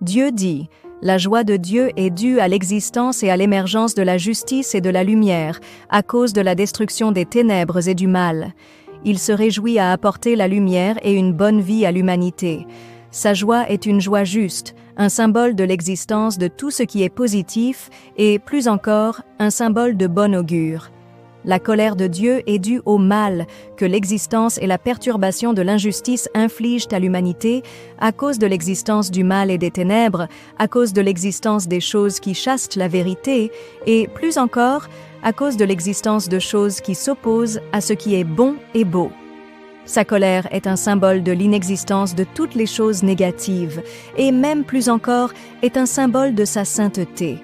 Dieu dit: la joie de Dieu est due à l'existence et à l'émergence de la justice et de la lumière, à cause de la destruction des ténèbres et du mal. Il se réjouit à apporter la lumière et une bonne vie à l'humanité. Sa joie est une joie juste, un symbole de l'existence de tout ce qui est positif et, plus encore, un symbole de bon augure. La colère de Dieu est due au mal que l'existence et la perturbation de l'injustice infligent à l'humanité à cause de l'existence du mal et des ténèbres, à cause de l'existence des choses qui chassent la vérité et, plus encore, à cause de l'existence de choses qui s'opposent à ce qui est bon et beau. Sa colère est un symbole de l'inexistence de toutes les choses négatives et, même plus encore, est un symbole de sa sainteté.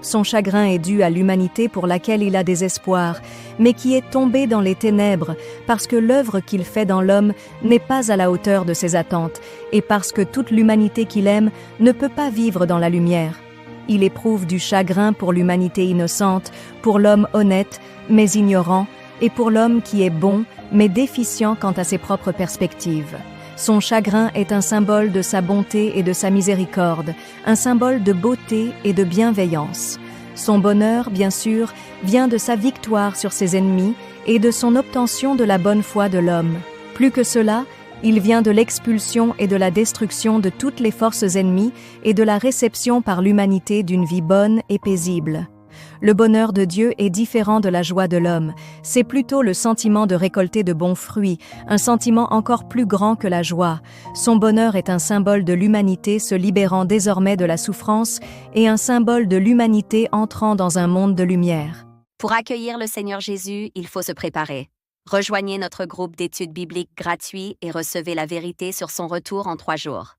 Son chagrin est dû à l'humanité pour laquelle il a des espoirs, mais qui est tombée dans les ténèbres parce que l'œuvre qu'il fait dans l'homme n'est pas à la hauteur de ses attentes et parce que toute l'humanité qu'il aime ne peut pas vivre dans la lumière. Il éprouve du chagrin pour l'humanité innocente, pour l'homme honnête, mais ignorant, et pour l'homme qui est bon, mais déficient quant à ses propres perspectives. Son chagrin est un symbole de sa bonté et de sa miséricorde, un symbole de beauté et de bienveillance. Son bonheur, bien sûr, vient de sa victoire sur ses ennemis et de son obtention de la bonne foi de l'homme. Plus que cela, il vient de l'expulsion et de la destruction de toutes les forces ennemies et de la réception par l'humanité d'une vie bonne et paisible. Le bonheur de Dieu est différent de la joie de l'homme. C'est plutôt le sentiment de récolter de bons fruits, un sentiment encore plus grand que la joie. Son bonheur est un symbole de l'humanité se libérant désormais de la souffrance et un symbole de l'humanité entrant dans un monde de lumière. Pour accueillir le Seigneur Jésus, il faut se préparer. Rejoignez notre groupe d'études bibliques gratuit et recevez la vérité sur son retour en 3 jours.